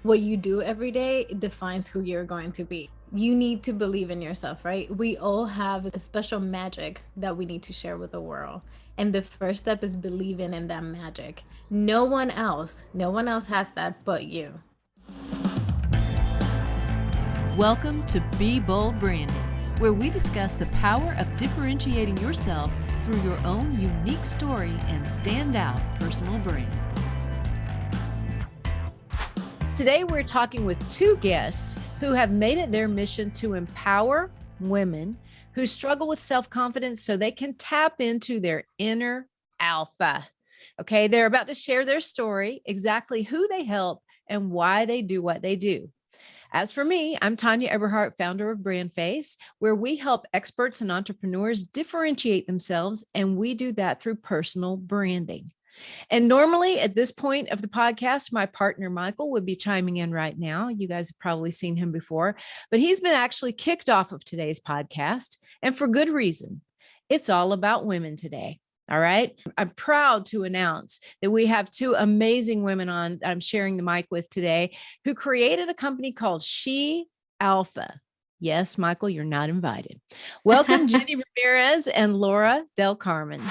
what you do every day defines who you're going to be. You need to believe in yourself, right? We all have a special magic that we need to share with the world. And the first step is believing in that magic. No one else has that but you. Welcome to Be Bold Branding, where we discuss the power of differentiating yourself through your own unique story and standout personal brand. Today, we're talking with two guests who have made it their mission to empower women who struggle with self-confidence so they can tap into their inner alpha. Okay, they're about to share their story, exactly who they help, and why they do what they do. As for me, I'm Tanya Eberhardt, founder of BrandFace, where we help experts and entrepreneurs differentiate themselves, and we do that through personal branding. And normally at this point of the podcast, my partner Michael would be chiming in right now. You guys have probably seen him before, but he's been actually kicked off of today's podcast, and for good reason. It's all about women today. All right. I'm proud to announce that we have two amazing women on I'm sharing the mic with today who created a company called She Alpha. Yes, Michael, you're not invited. Welcome, Jenny Ramirez and Laura Del Carmen.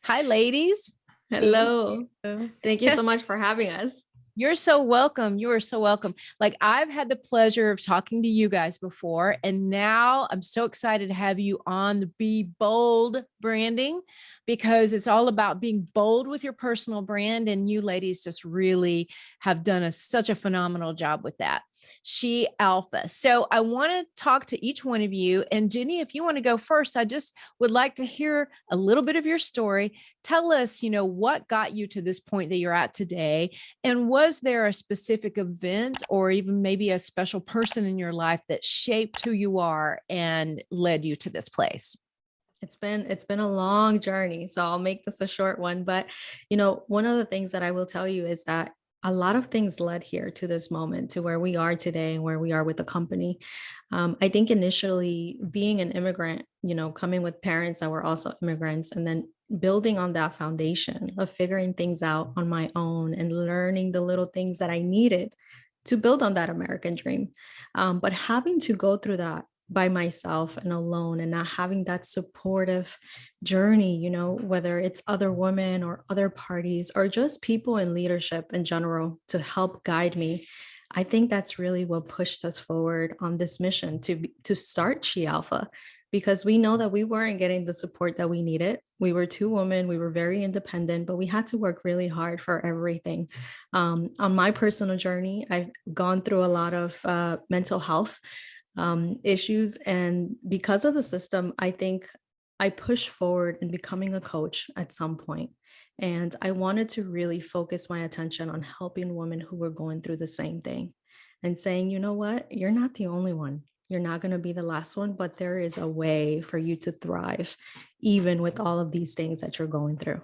Hi, ladies. Hello. Thank you so much for having us. You're so welcome. You are so welcome. Like, I've had the pleasure of talking to you guys before, and now I'm so excited to have you on the Be Bold branding, because it's all about being bold with your personal brand. And you ladies just really have done such a phenomenal job with that. She Alpha. So I want to talk to each one of you. And Jenny, if you want to go first, I just would like to hear a little bit of your story. Tell us, what got you to this point that you're at today. And was there a specific event or even maybe a special person in your life that shaped who you are and led you to this place? It's been a long journey, so I'll make this a short one. But, one of the things that I will tell you is that a lot of things led here to this moment, to where we are today and where we are with the company. I think initially being an immigrant, coming with parents that were also immigrants, and then building on that foundation of figuring things out on my own and learning the little things that I needed to build on that American dream. But having to go through that by myself and alone, and not having that supportive journey, whether it's other women or other parties or just people in leadership in general to help guide me. I think that's really what pushed us forward on this mission to start She Alpha, because we know that we weren't getting the support that we needed. We were two women, we were very independent, but we had to work really hard for everything. On my personal journey, I've gone through a lot of mental health issues. And because of the system, I think I pushed forward in becoming a coach at some point. And I wanted to really focus my attention on helping women who were going through the same thing and saying, you know what, you're not the only one. You're not going to be the last one, but there is a way for you to thrive, even with all of these things that you're going through.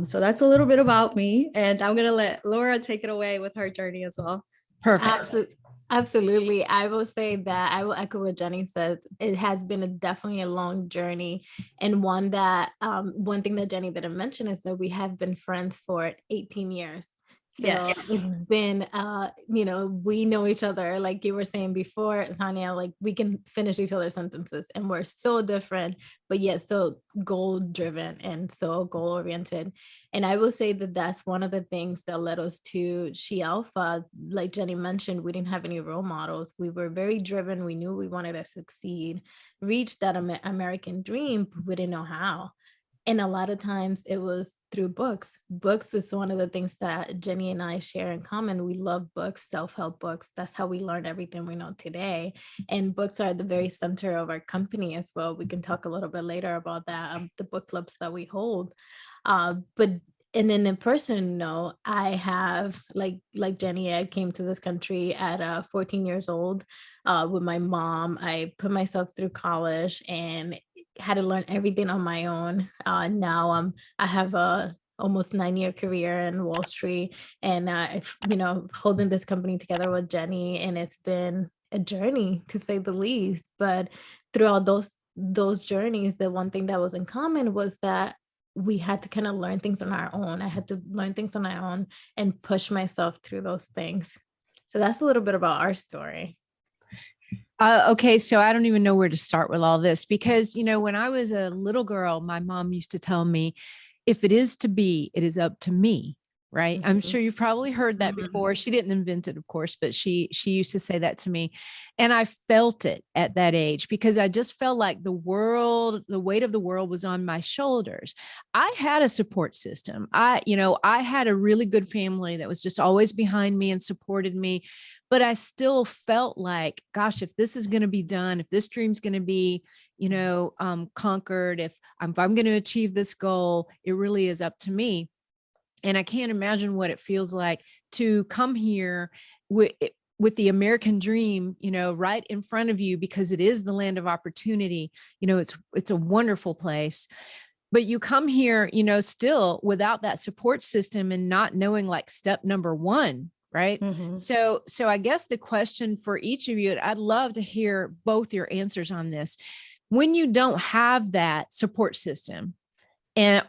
So that's a little bit about me. And I'm going to let Laura take it away with her journey as well. Perfect. Absolutely. I will say that I will echo what Jenny says. It has been definitely a long journey. And one thing that Jenny didn't mention is that we have been friends for 18 years. So Yes. It's been, we know each other. Like you were saying before, Tanya, like we can finish each other's sentences, and we're so different, but yet so goal driven and so goal oriented. And I will say that that's one of the things that led us to She Alpha. Like Jenny mentioned, we didn't have any role models. We were very driven. We knew we wanted to succeed, reach that American dream, but we didn't know how. And a lot of times it was through books. Books is one of the things that Jenny and I share in common. We love books, self-help books. That's how we learn everything we know today. And books are at the very center of our company as well. We can talk a little bit later about that, the book clubs that we hold. But and then in person, I have like Jenny, I came to this country at 14 years old with my mom. I put myself through college and had to learn everything on my own. Now I have a almost 9-year career in Wall Street, and holding this company together with Jenny, and it's been a journey to say the least. But throughout those journeys, the one thing that was in common was that we had to kind of learn things on our own. I had to learn things on my own and push myself through those things. So that's a little bit about our story. Okay, so I don't even know where to start with all this because, when I was a little girl, my mom used to tell me, if it is to be, it is up to me. Right. I'm Mhm. sure you've probably heard that Mhm. before. She didn't invent it, of course, but she used to say that to me. And I felt it at that age because I just felt like the weight of the world was on my shoulders. I had a support system. I had a really good family that was just always behind me and supported me. But I still felt like, gosh, if this is going to be done, if this dream's going to be, conquered, if I'm going to achieve this goal, it really is up to me. And I can't imagine what it feels like to come here with the American dream, right in front of you, because it is the land of opportunity. It's a wonderful place. But you come here, still without that support system and not knowing like step number one, right? Mhm. So I guess the question for each of you, I'd love to hear both your answers on this. When you don't have that support system,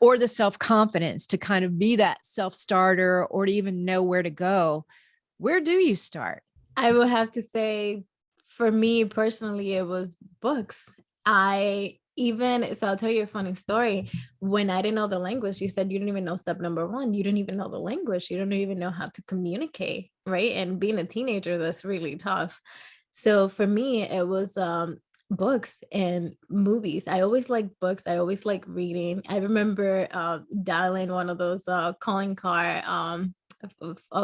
or the self-confidence to kind of be that self-starter or to even know where to go, where do you start? I would have to say, for me personally, it was books. I'll tell you a funny story. When I didn't know the language, you said you didn't even know step number one. You didn't even know the language. You don't even know how to communicate, right? And being a teenager, that's really tough. So for me, it was books and movies. I always liked books. I always liked reading. I remember dialing one of those calling car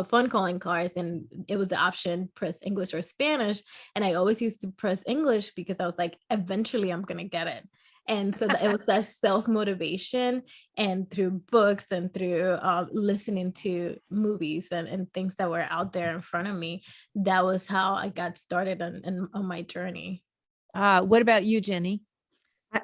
phone calling cards, and it was the option press English or Spanish, and I always used to press English because I was like, eventually I'm gonna get it. And so it was that self motivation, and through books and through listening to movies and things that were out there in front of me, that was how I got started on my journey. What about you, Jenny?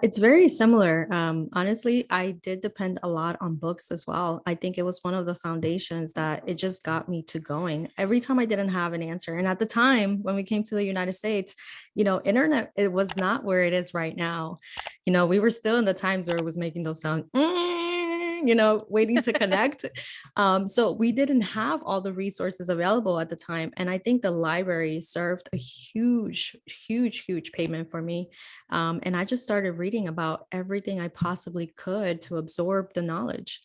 It's very similar. Honestly, I did depend a lot on books as well. I think it was one of the foundations that it just got me to going. Every time I didn't have an answer. And at the time when we came to the United States, internet, it was not where it is right now. We were still in the times where it was making those sounds, waiting to connect. So we didn't have all the resources available at the time. And I think the library served a huge, huge, huge payment for me. And I just started reading about everything I possibly could to absorb the knowledge.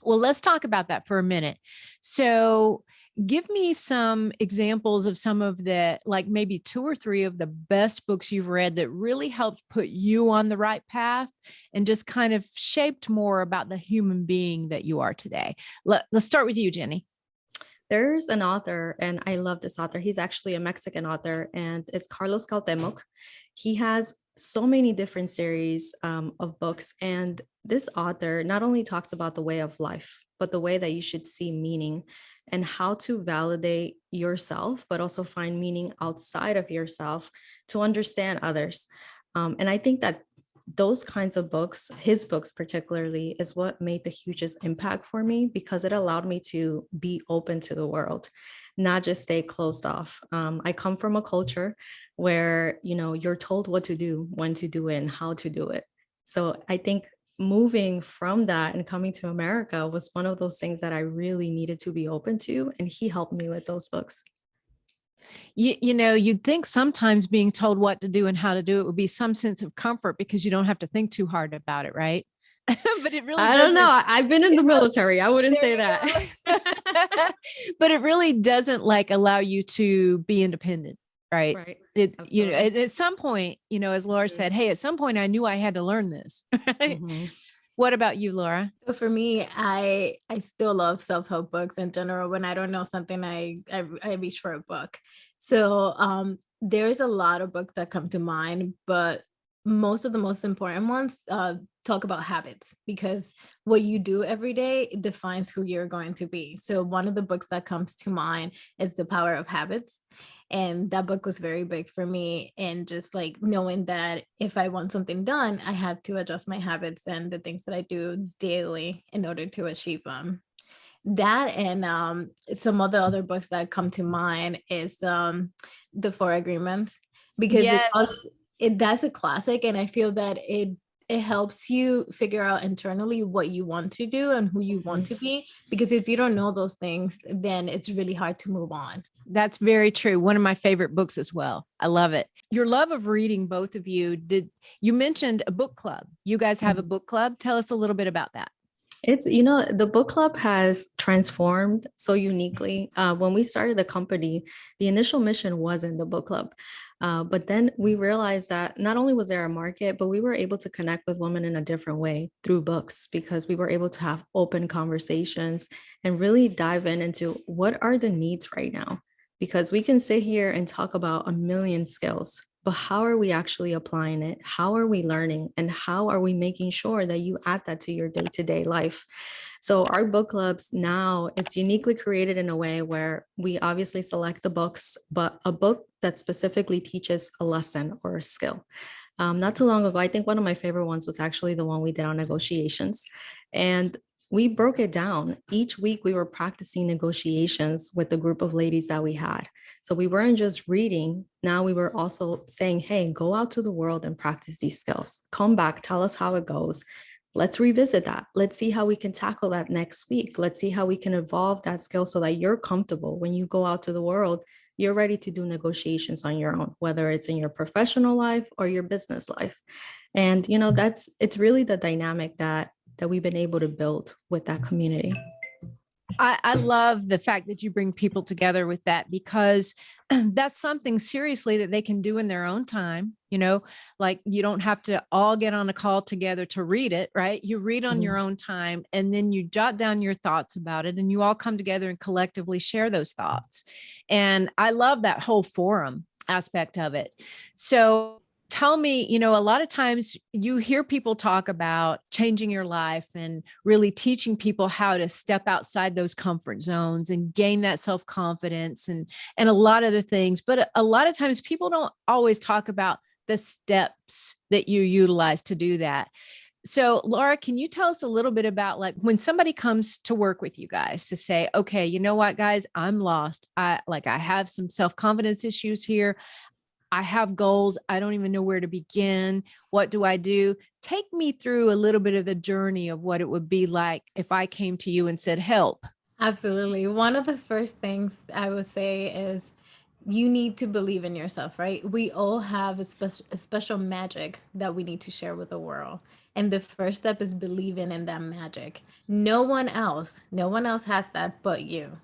Well, let's talk about that for a minute. So, give me some examples of some of the, like maybe two or three of the best books you've read that really helped put you on the right path and just kind of shaped more about the human being that you are today. Let's start with you, Jenny. There's an author, and I love this author. He's actually a Mexican author, and it's Carlos Cuauhtemoc. He has so many different series of books. And this author not only talks about the way of life, but the way that you should see meaning and how to validate yourself, but also find meaning outside of yourself to understand others. And I think that those kinds of books, his books particularly, is what made the hugest impact for me because it allowed me to be open to the world, not just stay closed off. I come from a culture where, you're told what to do, when to do it, and how to do it. So I think moving from that and coming to America was one of those things that I really needed to be open to. And he helped me with those books. You'd think sometimes being told what to do and how to do it would be some sense of comfort because you don't have to think too hard about it, right? But it really I don't know. doesn't. I've been in the military. I wouldn't There say you that. But it really doesn't like allow you to be independent, right? Right. At Absolutely. some point, as Laura said, hey, at some point I knew I had to learn this. Right? Mhm. What about you, Laura? So for me, I still love self-help books in general. When I don't know something, I reach for a book. So there's a lot of books that come to mind, but most of the most important ones talk about habits, because what you do every day defines who you're going to be. So one of the books that comes to mind is The Power of Habits. And that book was very big for me. And just like knowing that if I want something done, I have to adjust my habits and the things that I do daily in order to achieve them. That and some other books that come to mind is The Four Agreements, because Yes. that's a classic, and I feel that it helps you figure out internally what you want to do and who you want to be, because if you don't know those things, then it's really hard to move on. That's very true. One of my favorite books as well. I love it. Your love of reading, both of you, you mentioned a book club. You guys have a book club. Tell us a little bit about that. It's, the book club has transformed so uniquely. When we started the company, the initial mission wasn't the book club. But then we realized that not only was there a market, but we were able to connect with women in a different way through books, because we were able to have open conversations and really dive into what are the needs right now. Because we can sit here and talk about a million skills, but how are we actually applying it? How are we learning? And how are we making sure that you add that to your day-to-day life? So our book clubs now, it's uniquely created in a way where we obviously select the books, but a book that specifically teaches a lesson or a skill. Not too long ago, I think one of my favorite ones was actually the one we did on negotiations. And we broke it down. Each week we were practicing negotiations with the group of ladies that we had. So we weren't just reading. Now we were also saying, hey, go out to the world and practice these skills. Come back, tell us how it goes. Let's revisit that. Let's see how we can tackle that next week. Let's see how we can evolve that skill so that you're comfortable when you go out to the world. You're ready to do negotiations on your own, whether it's in your professional life or your business life. And it's really the dynamic that we've been able to build with that community. I love the fact that you bring people together with that, because that's something seriously that they can do in their own time. Like you don't have to all get on a call together to read it, right? You read on your own time, and then you jot down your thoughts about it, and you all come together and collectively share those thoughts. And I love that whole forum aspect of it. So tell me, a lot of times you hear people talk about changing your life and really teaching people how to step outside those comfort zones and gain that self-confidence and a lot of the things. But a lot of times people don't always talk about the steps that you utilize to do that. So Laura, can you tell us a little bit about, like, when somebody comes to work with you guys to say, okay, you know what, guys, I'm lost. I have some self-confidence issues here. I have goals. I don't even know where to begin. What do I do? Take me through a little bit of the journey of what it would be like if I came to you and said, help. Absolutely. One of the first things I would say is you need to believe in yourself, right? We all have a special magic that we need to share with the world. And the first step is believing in that magic. No one else has that but you,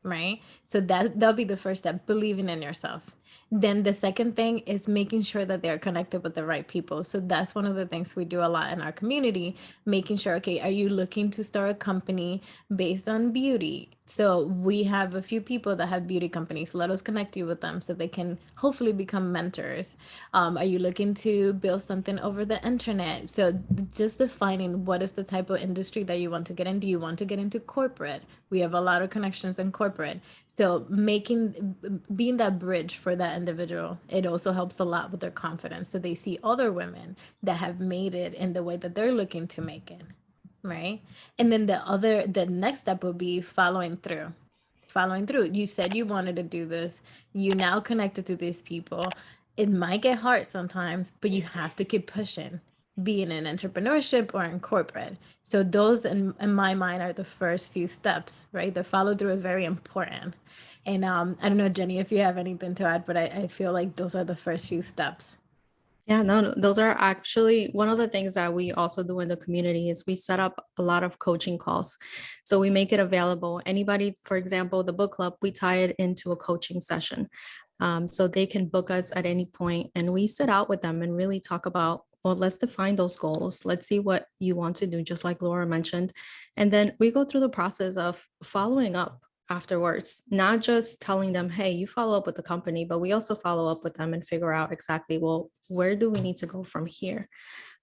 right? So that'll be the first step, believing in yourself. Then the second thing is making sure that they're connected with the right people. So that's one of the things we do a lot in our community, making sure, okay, are you looking to start a company based on beauty? So we have a few people that have beauty companies. Let us connect you with them so they can hopefully become mentors. Are you looking to build something over the internet? So just defining what is the type of industry that you want to get in. Do you want to get into corporate? We have a lot of connections in corporate. So being that bridge for that individual, it also helps a lot with their confidence. So they see other women that have made it in the way that they're looking to make it. Right. And then the next step would be following through. You said you wanted to do this. You now connected to these people. It might get hard sometimes, but you have to keep pushing, being in entrepreneurship or in corporate. So those in my mind are the first few steps, right? The follow through is very important. And I don't know, Jenny, if you have anything to add, but I feel like those are the first few steps. Yeah, no, those are actually one of the things that we also do in the community is we set up a lot of coaching calls. So we make it available. Anybody, for example, the book club, we tie it into a coaching session. So they can book us at any point and we sit out with them and really talk about, well, let's define those goals. Let's see what you want to do, just like Laura mentioned. And then we go through the process of following up afterwards, not just telling them, hey, you follow up with the company, but we also follow up with them and figure out exactly, well, where do we need to go from here?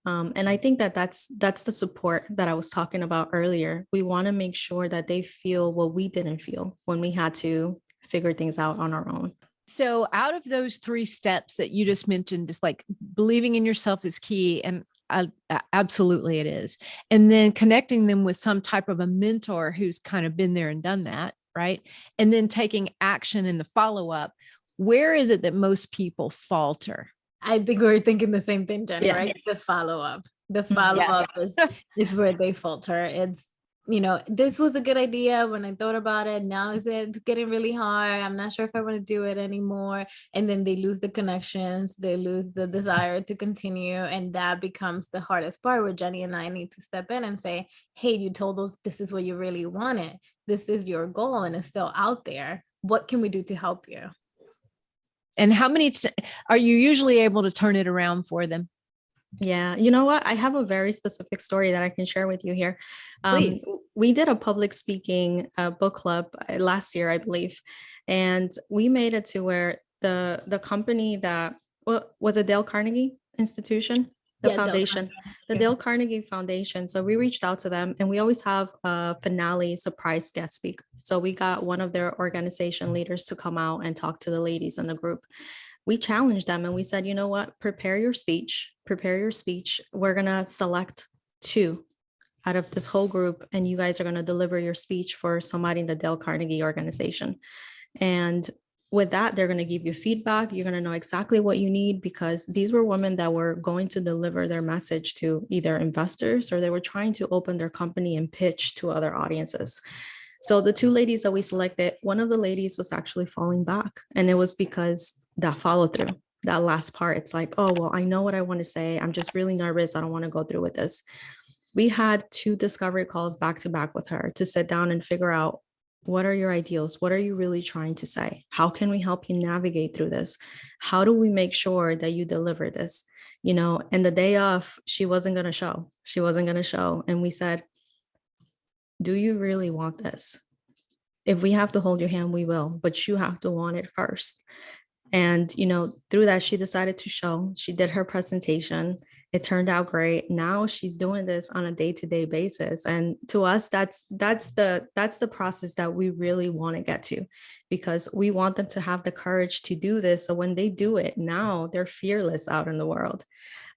And I think that that's the support that I was talking about earlier. We want to make sure that they feel what we didn't feel when we had to figure things out on our own. So out of those 3 steps that you just mentioned, just like believing in yourself is key. And absolutely it is. And then connecting them with some type of a mentor who's kind of been there and done that. Right. And then taking action in the follow-up. Where is it that most people falter? I think we're thinking the same thing, Jenny, Yeah. right? The follow-up. The follow-up is where they falter. this was a good idea when I thought about it. Now it's getting really hard. I'm not sure if I want to do it anymore. And then they lose the connections, they lose the desire to continue. And that becomes the hardest part, where Jenny and I need to step in and say, hey, you told us this is what you really wanted. This is your goal and it's still out there. What can we do to help you? And how many are you usually able to turn it around for them? Yeah, you know what? I have a very specific story that I can share with you here. Please. We did a public speaking book club last year, I believe, and we made it to where the company that was a Dale Carnegie institution, the Yeah, foundation, the Dale Carnegie Foundation. So we reached out to them, and we always have a finale surprise guest speaker. So we got one of their organization leaders to come out and talk to the ladies in the group. We challenged them and we said, you know what, prepare your speech. We're going to select 2 out of this whole group, and you guys are going to deliver your speech for somebody in the Dale Carnegie organization. And with that, they're going to give you feedback. You're going to know exactly what you need, because these were women that were going to deliver their message to either investors, or they were trying to open their company and pitch to other audiences. So the 2 ladies that we selected, one of the ladies was actually falling back, and it was because that follow through, that last part. It's like, oh, well, I know what I want to say. I'm just really nervous. I don't want to go through with this. We had 2 discovery calls back to back with her to sit down and figure out, what are your ideals? What are you really trying to say? How can we help you navigate through this? How do we make sure that you deliver this? And the day of, she wasn't going to show. And we said, do you really want this? If we have to hold your hand, we will, but you have to want it first. And, through that, she decided to show. She did her presentation. It turned out great. Now she's doing this on a day-to-day basis. And to us, that's the process that we really want to get to, because we want them to have the courage to do this. So when they do it, now they're fearless out in the world.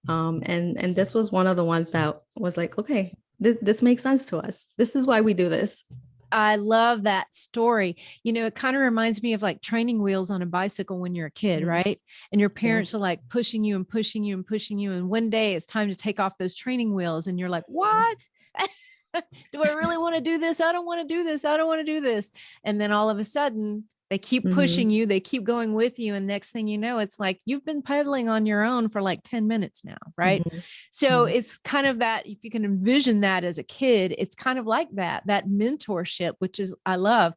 And this was one of the ones that was like, okay, this makes sense to us. This is why we do this. I love that story. It kind of reminds me of like training wheels on a bicycle when you're a kid, right? And your parents are like pushing you and pushing you and pushing you. And one day it's time to take off those training wheels. And you're like, what? Do I really want to do this? I don't want to do this. I don't want to do this. And then all of a sudden they keep pushing you. They keep going with you. And next thing you know, it's like you've been pedaling on your own for like 10 minutes now. Right. So it's kind of that, if you can envision that as a kid, it's kind of like that mentorship, which is, I love.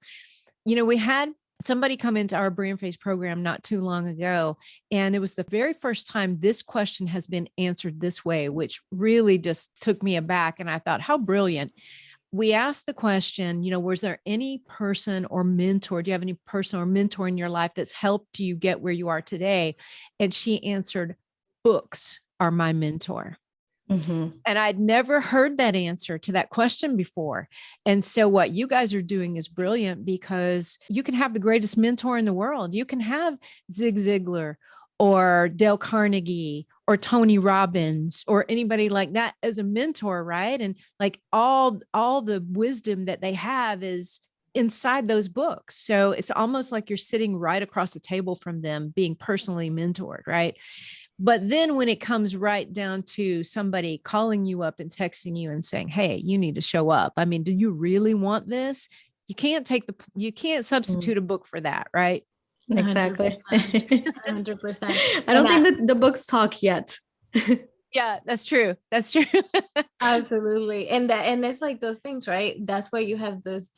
We had somebody come into our BrandFace program not too long ago, and it was the very first time this question has been answered this way, which really just took me aback. And I thought, how brilliant. We asked the question, was there any person or mentor? Do you have any person or mentor in your life that's helped you get where you are today? And she answered, books are my mentor. And I'd never heard that answer to that question before. And so what you guys are doing is brilliant, because you can have the greatest mentor in the world. You can have Zig Ziglar or Dale Carnegie or Tony Robbins or anybody like that as a mentor, right? And like all the wisdom that they have is inside those books. So it's almost like you're sitting right across the table from them, being personally mentored, right? But then when it comes right down to somebody calling you up and texting you and saying, hey, you need to show up. I mean, do you really want this? You can't substitute a book for that, right? Exactly. 100%. I don't think that the books talk yet. Yeah, that's true. Absolutely. And it's like those things, right? That's why you have this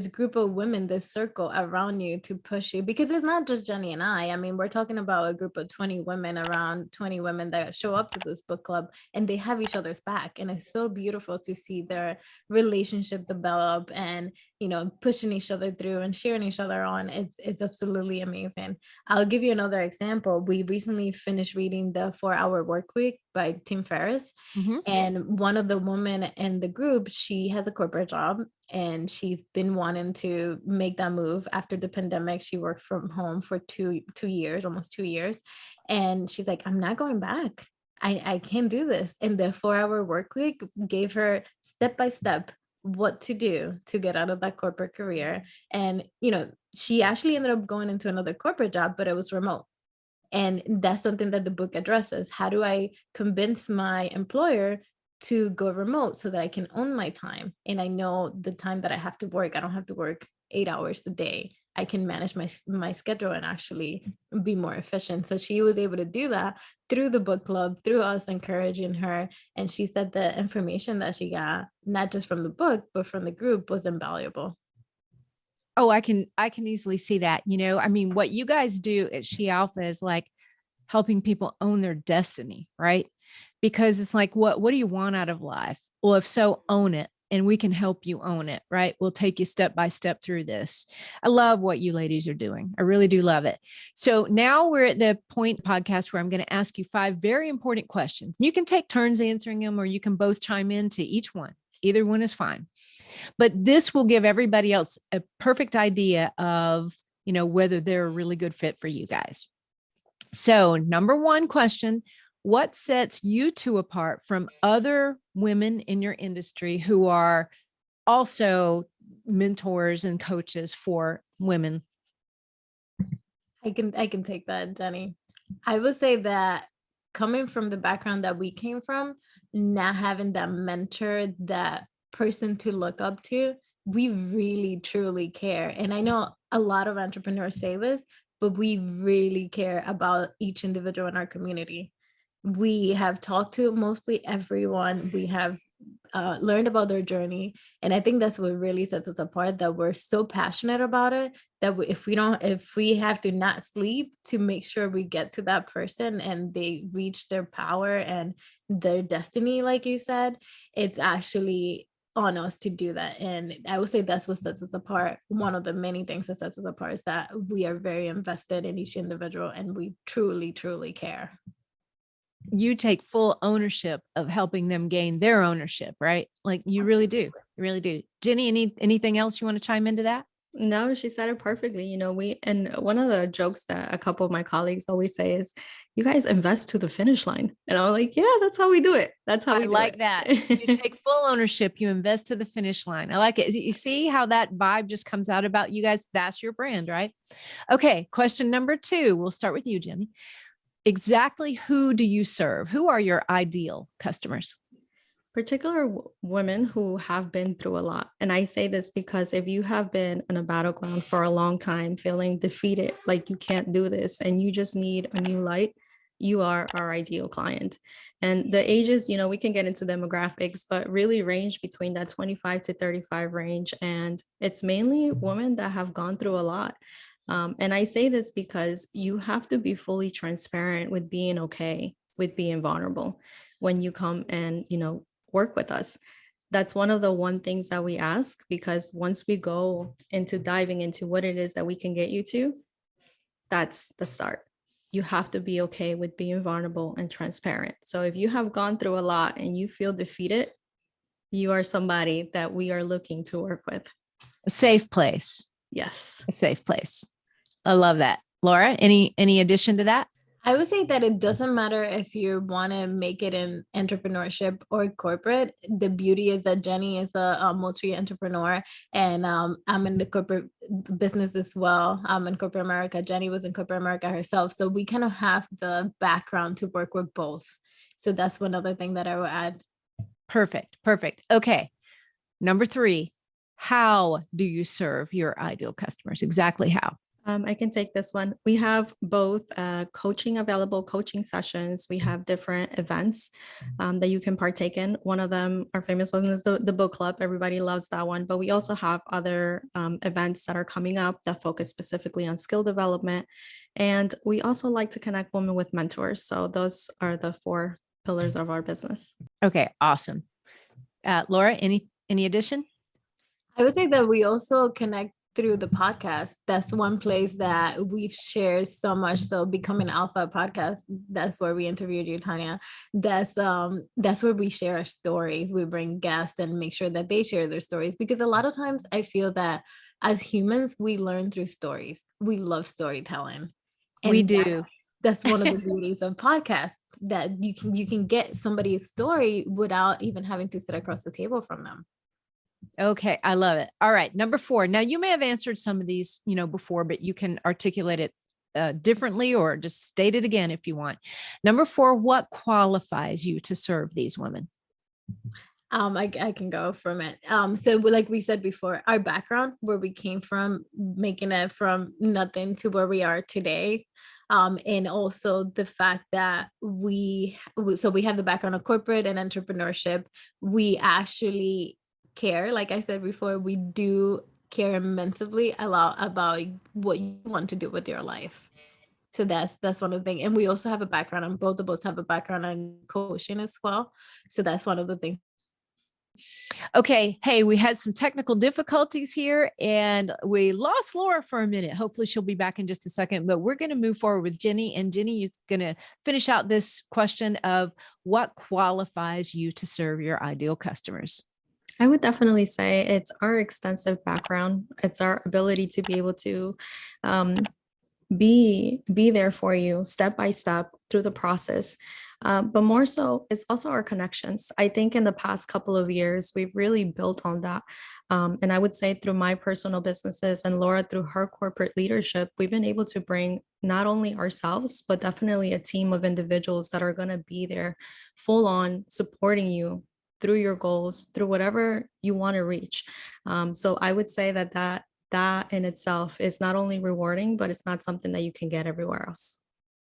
group of women, this circle around you to push you, because it's not just Jenny and I mean, we're talking about a group of 20 women, around 20 women that show up to this book club, and they have each other's back. And it's so beautiful to see their relationship develop and, pushing each other through and cheering each other on. It's absolutely amazing. I'll give you another example. We recently finished reading The 4-Hour Workweek by Tim Ferriss. And one of the women in the group, she has a corporate job, and she's been wanting to make that move after the pandemic. She worked from home for 2 years, almost 2 years. And she's like, I'm not going back. I can't do this. And the 4-Hour Workweek gave her step by step what to do to get out of that corporate career. And, she actually ended up going into another corporate job, but it was remote. And that's something that the book addresses. How do I convince my employer to go remote so that I can own my time. And I know the time that I have to work, I don't have to work 8 hours a day. I can manage my schedule and actually be more efficient. So she was able to do that through the book club, through us encouraging her. And she said the information that she got, not just from the book, but from the group, was invaluable. Oh, I can easily see that. I mean, what you guys do at She Alpha is like helping people own their destiny, right? Because it's like, what do you want out of life? Well, if so, own it. And we can help you own it, right? We'll take you step by step through this. I love what you ladies are doing. I really do love it. So now we're at the point podcast where I'm going to ask you 5 very important questions. You can take turns answering them, or you can both chime into each one. Either one is fine. But this will give everybody else a perfect idea of, whether they're a really good fit for you guys. So, number 1 question, what sets you two apart from other women in your industry who are also mentors and coaches for women? I can take that, Jenny. I would say that coming from the background that we came from, not having that mentor, that person to look up to, we really truly care. And I know a lot of entrepreneurs say this, but we really care about each individual in our community. We have talked to mostly everyone. We have learned about their journey, and I think that's what really sets us apart, that we're so passionate about it that if we have to not sleep to make sure we get to that person and they reach their power and their destiny, like you said, it's actually on us to do that. And I would say that's what sets us apart. One of the many things that sets us apart is that we are very invested in each individual and we truly care. You take full ownership of helping them gain their ownership, right? Like you really do. You really do. Jenny, anything else you want to chime into that? No, she said it perfectly. And one of the jokes that a couple of my colleagues always say is, you guys invest to the finish line. And I'm like, yeah, that's how we do it. That's how we do like it. that. You take full ownership, you invest to the finish line. I like it. You see how that vibe just comes out about you guys? That's your brand, right? Okay. Question number 2. We'll start with you, Jenny. Exactly who do you serve? Who are your ideal customers? Particular women who have been through a lot. And I say this because if you have been on a battleground for a long time, feeling defeated, like you can't do this, and you just need a new light, you are our ideal client. And the ages, we can get into demographics, but really range between that 25 to 35 range. And it's mainly women that have gone through a lot. And I say this because you have to be fully transparent with being okay, with being vulnerable when you come and, work with us. That's one of the things that we ask, because once we go into diving into what it is that we can get you to, that's the start. You have to be okay with being vulnerable and transparent. So if you have gone through a lot and you feel defeated, you are somebody that we are looking to work with. A safe place. Yes. A safe place. I love that. Laura, any addition to that? I would say that it doesn't matter if you want to make it in entrepreneurship or corporate. The beauty is that Jenny is a multi-entrepreneur, and I'm in the corporate business as well. I'm in corporate America. Jenny was in corporate America herself. So we kind of have the background to work with both. So that's one other thing that I would add. Perfect. Okay. Number 3, how do you serve your ideal customers? Exactly how? I can take this one. We have both coaching sessions. We have different events that you can partake in. One of them, our famous one, is the book club. Everybody loves that one. But we also have other events that are coming up that focus specifically on skill development. And we also like to connect women with mentors. So those are the 4 pillars of our business. Okay, awesome. Laura, any addition? I would say that we also connect through the podcast. That's one place that we've shared so much. So Becoming Alpha podcast, that's where we interviewed you, Tanya. That's where we share our stories. We bring guests and make sure that they share their stories, because a lot of times I feel that as humans, we learn through stories. We love storytelling. And we do. That's one of the beauties of podcasts, that you can get somebody's story without even having to sit across the table from them. Okay. I love it. All right. Number 4. Now you may have answered some of these, before, but you can articulate it differently or just state it again if you want. Number 4, what qualifies you to serve these women? I can go from it. So like we said before, our background, where we came from, making it from nothing to where we are today. And also the fact that so we have the background of corporate and entrepreneurship. We actually care, like I said before, we do care immensely a lot about what you want to do with your life. So that's one of the things. And we also have a background, and both of us have a background in coaching as well. So that's one of the things. Okay. Hey, we had some technical difficulties here and we lost Laura for a minute. Hopefully she'll be back in just a second, but we're going to move forward with Jenny, and Jenny is going to finish out this question of what qualifies you to serve your ideal customers. I would definitely say it's our extensive background. It's our ability to be able to be there for you step by step through the process. But more so, it's also our connections. I think in the past couple of years, we've really built on that. And I would say through my personal businesses and Laura through her corporate leadership, we've been able to bring not only ourselves, but definitely a team of individuals that are going to be there full on supporting you through your goals, through whatever you want to reach. So I would say that in itself is not only rewarding, but it's not something that you can get everywhere else.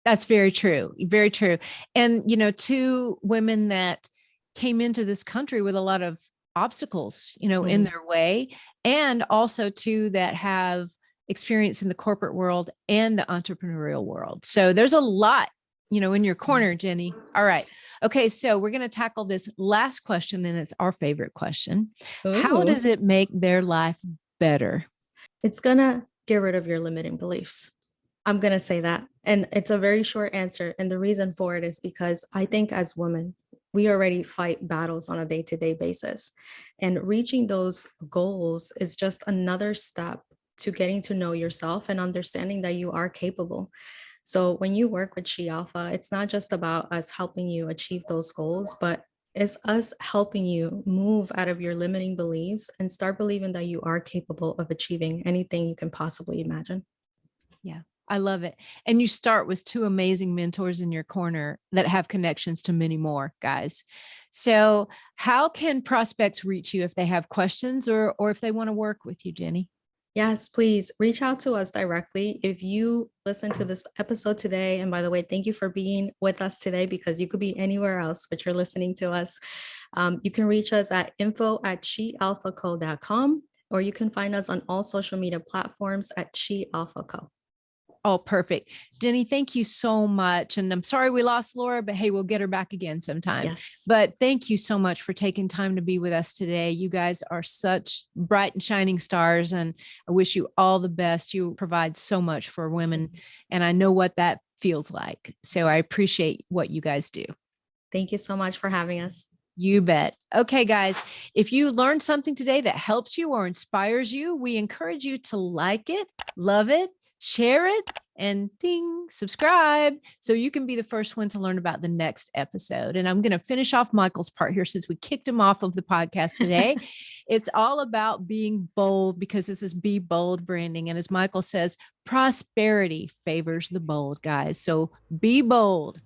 That's very true. Very true. And, you know, two women that came into this country with a lot of obstacles, you know, in their way, and also two that have experience in the corporate world and the entrepreneurial world. So there's a lot, you know, in your corner, Jenny. All right. Okay. So we're going to tackle this last question, and it's our favorite question. How does it make their life better? It's going to get rid of your limiting beliefs. I'm going to say that. And it's a very short answer. And the reason for it is because I think as women, we already fight battles on a day-to-day basis. And reaching those goals is just another step to getting to know yourself and understanding that you are capable. So when you work with She Alpha, it's not just about us helping you achieve those goals, but it's us helping you move out of your limiting beliefs and start believing that you are capable of achieving anything you can possibly imagine. Yeah. I love it. And you start with two amazing mentors in your corner that have connections to many more, guys. So how can prospects reach you if they have questions or if they want to work with you, Jenny? Yes, please reach out to us directly. If you listen to this episode today, and by the way, thank you for being with us today, because you could be anywhere else, but you're listening to us. You can reach us at info@shealphaco.com, or you can find us on all social media platforms at She Alpha Co. Oh, perfect. Jenny, thank you so much. And I'm sorry we lost Laura, but hey, we'll get her back again sometime. Yes. But thank you so much for taking time to be with us today. You guys are such bright and shining stars, and I wish you all the best. You provide so much for women, and I know what that feels like. So I appreciate what you guys do. Thank you so much for having us. You bet. Okay, guys, if you learned something today that helps you or inspires you, we encourage you to like it, love it, share it, and ding, subscribe so you can be the first one to learn about the next episode. And I'm going to finish off Michael's part here since we kicked him off of the podcast today. It's all about being bold, because this is Be Bold branding. And as Michael says, prosperity favors the bold, guys. So be bold,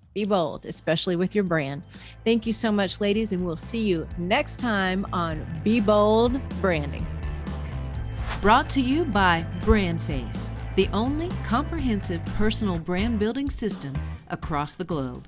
especially with your brand. Thank you so much, ladies. And we'll see you next time on Be Bold Branding. Brought to you by BrandFace, the only comprehensive personal brand building system across the globe.